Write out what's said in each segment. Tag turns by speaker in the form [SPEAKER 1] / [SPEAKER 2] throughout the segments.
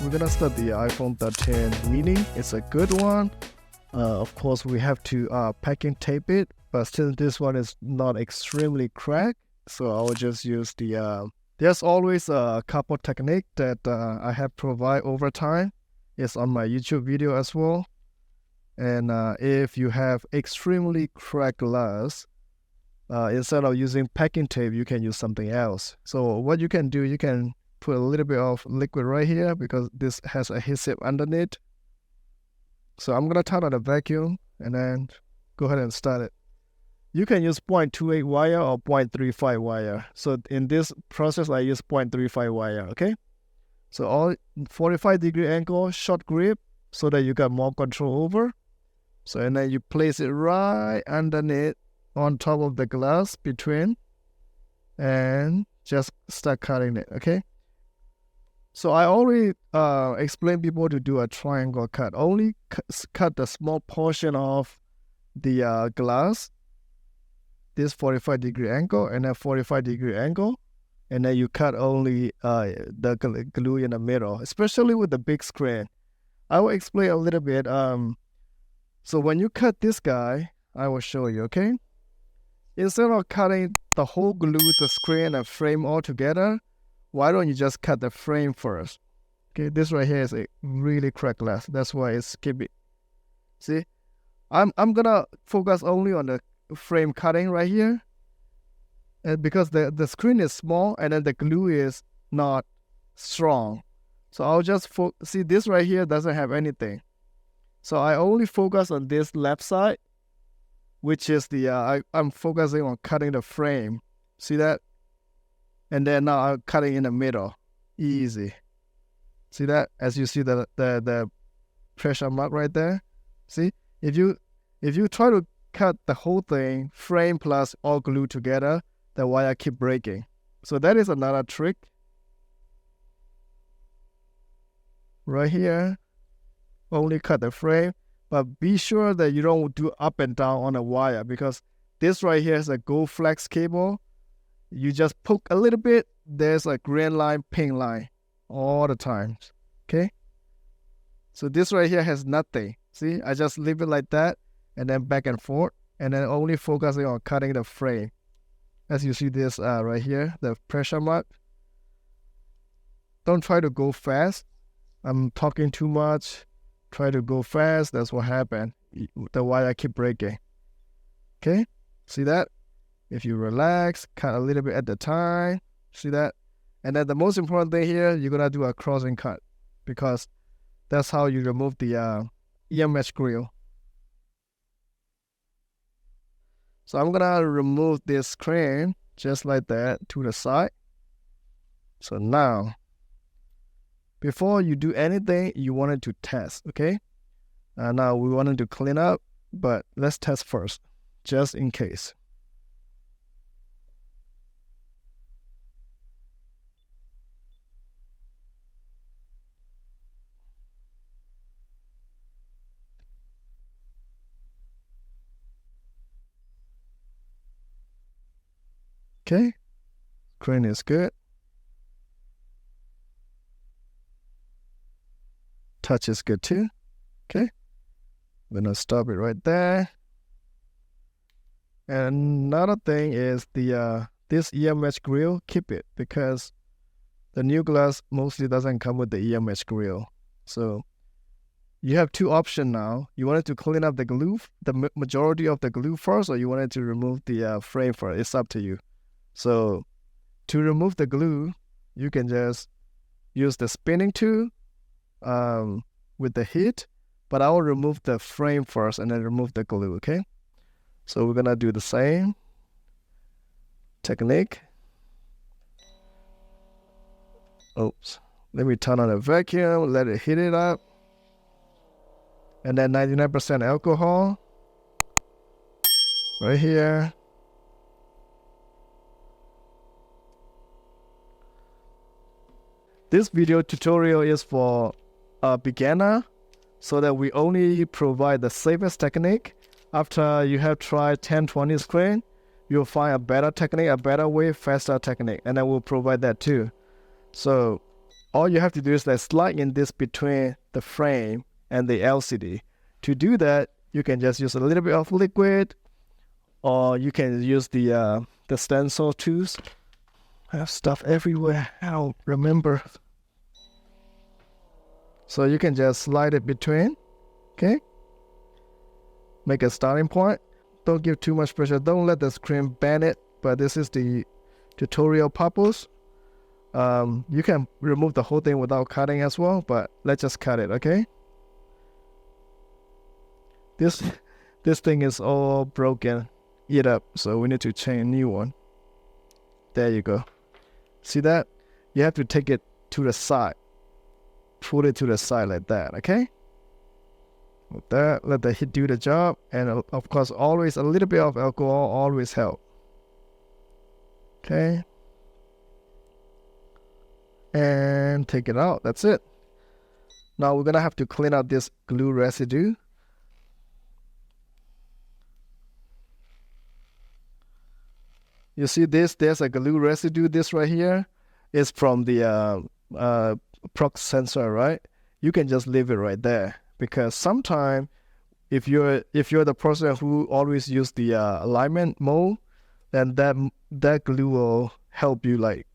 [SPEAKER 1] we're gonna start the iPhone 13 mini. It's a good one. Of course, we have to packing tape it, but still this one is not extremely cracked, so I will just use the there's always a couple technique that I have provide over time. It's on my YouTube video as well. And if you have extremely cracked glass, instead of using packing tape, you can use something else. So what you can do, you can put a little bit of liquid right here because this has adhesive underneath. So I'm gonna turn on the vacuum and then go ahead and start it. You can use 0.28 wire or 0.35 wire. So in this process, I use 0.35 wire, okay? So all 45-degree angle, short grip, so that you got more control over. So and then you place it right underneath on top of the glass between and just start cutting it, okay? So I already explain people to do a triangle cut. Only cut the small portion of the glass, this 45-degree angle and then 45-degree angle, and then you cut only the glue in the middle, especially with the big screen. I will explain a little bit. So when you cut this guy, I will show you, okay? Instead of cutting the whole glue, the screen and frame all together, why don't you just cut the frame first? Okay, this right here is a really cracked glass. That's why it's skippy. See, I'm gonna focus only on the frame cutting right here, and because the screen is small and then the glue is not strong, so I'll just see this right here doesn't have anything, so I only focus on this left side, which is the I'm focusing on cutting the frame. See that? And then now I'm cutting in the middle. Easy. See that? As you see the pressure mark right there. See, if you try to cut the whole thing, frame plus all glue together, the wire keep breaking. So that is another trick. Right here, only cut the frame, but be sure that you don't do up and down on the wire, because this right here is a gold flex cable. You just poke a little bit, there's a green line, pink line all the time. Okay? So this right here has nothing. See, I just leave it like that and then back and forth, and then only focusing on cutting the frame. As you see this right here, the pressure mark. Don't try to go fast. I'm talking too much. Try to go fast, that's what happened. The wire keep breaking. Okay? See that? If you relax, cut a little bit at the time. See that? And then the most important thing here, you're gonna do a crossing cut, because that's how you remove the EMH grill. So I'm gonna remove this screen just like that to the side. So now, before you do anything, you wanted to test, okay? Now we wanted to clean up, but let's test first, just in case. Okay, screen is good. Touch is good too. Okay, I'm gonna stop it right there. And another thing is the this EMH grill, keep it, because the new glass mostly doesn't come with the EMH grill. So you have two options now. You wanted to clean up the glue, the majority of the glue first, or you wanted to remove the frame first. It's up to you. So to remove the glue, you can just use the spinning tool with the heat, but I will remove the frame first and then remove the glue, okay? So we're gonna do the same technique. Oops. Let me turn on the vacuum, let it heat it up. And then 99% alcohol right here. This video tutorial is for a beginner, so that we only provide the safest technique. After you have tried 10-20 screen, you'll find a better technique, a better way, faster technique, and then we'll provide that too. So all you have to do is like slide in this between the frame and the LCD. To do that, you can just use a little bit of liquid, or you can use the stencil tools. I have stuff everywhere. I don't remember. So you can just slide it between, okay? Make a starting point. Don't give too much pressure. Don't let the screen bend it, but this is the tutorial purpose. You can remove the whole thing without cutting as well, but let's just cut it, okay? This thing is all broken, eat up, so we need to change a new one. There you go. See that? You have to take it to the side. Pull it to the side like that, okay? With that, let the heat do the job, and of course, always a little bit of alcohol always help. Okay. And take it out. That's it. Now we're gonna have to clean out this glue residue. You see this? There's a glue residue. This right here is from the prox sensor, right? You can just leave it right there, because sometimes if you're the person who always use the alignment mode, then that glue will help you like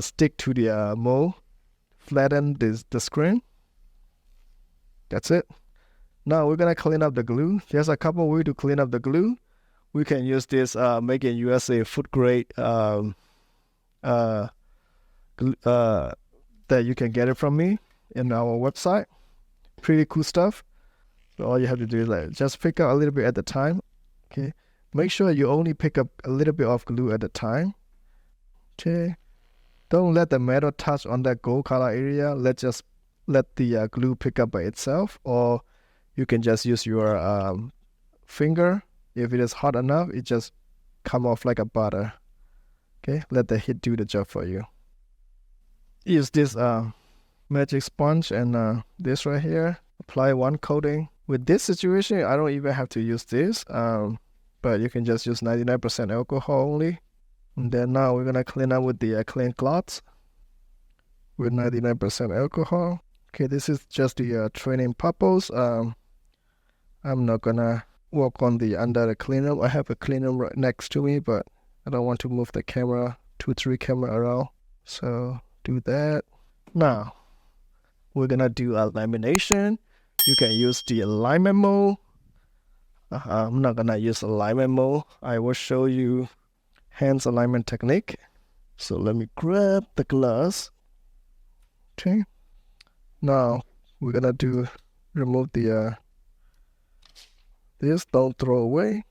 [SPEAKER 1] stick to the mold, flatten the screen. That's it. Now we're gonna clean up the glue. There's a couple ways to clean up the glue. We can use this Made in USA food grade glue, that you can get it from me in our website. Pretty cool stuff. So all you have to do is like just pick up a little bit at a time. Okay. Make sure you only pick up a little bit of glue at a time. Okay. Don't let the metal touch on that gold color area. Let the glue pick up by itself, or you can just use your finger. If it is hot enough, it just come off like a butter. Okay, let the heat do the job for you. Use this magic sponge and this right here. Apply one coating. With this situation, I don't even have to use this, but you can just use 99% alcohol only. And then now we're gonna clean up with the clean cloths with 99% alcohol. Okay, this is just the training purpose. I'm not gonna work on the under the cleaner. I have a cleaner right next to me, but I don't want to move the camera, 2-3 camera around. So do that. Now we're gonna do a lamination. You can use the alignment mode. I'm not gonna use alignment mode. I will show you hands alignment technique. So let me grab the glass. Okay. Now we're gonna remove the this. Don't throw away.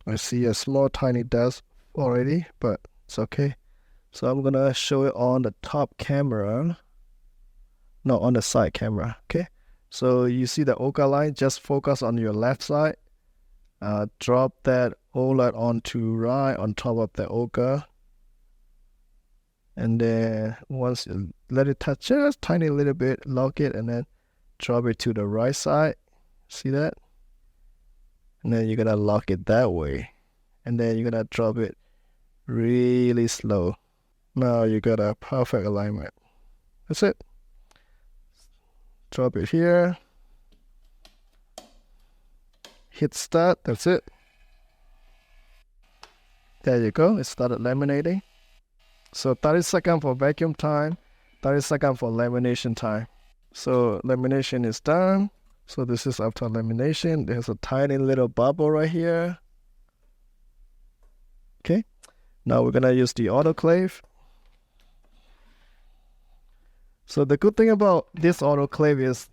[SPEAKER 1] I see a small tiny dust already, but it's okay. So I'm gonna show it on the top camera. No, on the side camera. Okay. So you see the ochre line, just focus on your left side. Drop that OLED onto right on top of the ochre. And then once you let it touch just tiny little bit, lock it, and then drop it to the right side. See that? And then you're gonna lock it that way. And then you're gonna drop it really slow. Now you got a perfect alignment. That's it. Drop it here. Hit start. That's it. There you go. It started laminating. So 30 seconds for vacuum time, 30 seconds for lamination time. So lamination is done. So this is after lamination. There's a tiny little bubble right here. Okay. Now we're gonna use the autoclave. So the good thing about this autoclave is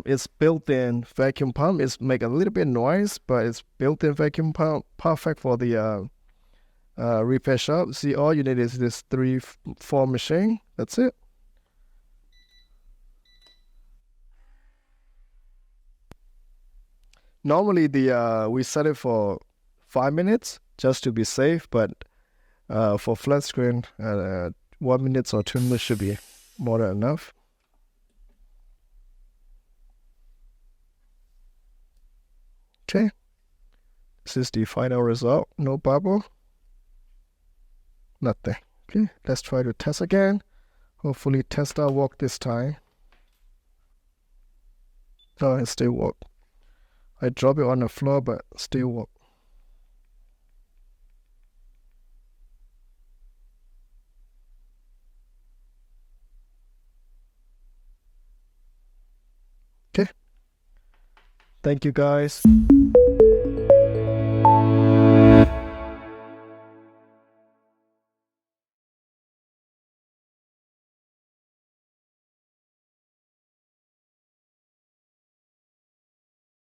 [SPEAKER 1] it's built-in vacuum pump. It's make a little bit noise, but it's built-in vacuum pump, perfect for the repair shop. See, all you need is this 3-4 machine. That's it. Normally we set it for 5 minutes just to be safe, but for flat screen 1 minute or 2 minutes should be more than enough. Okay, this is the final result. No bubble, nothing. Okay, let's try to test again. Hopefully Tesla work this time. Oh, it still work. I drop it on the floor, but still work. Okay. Thank you guys.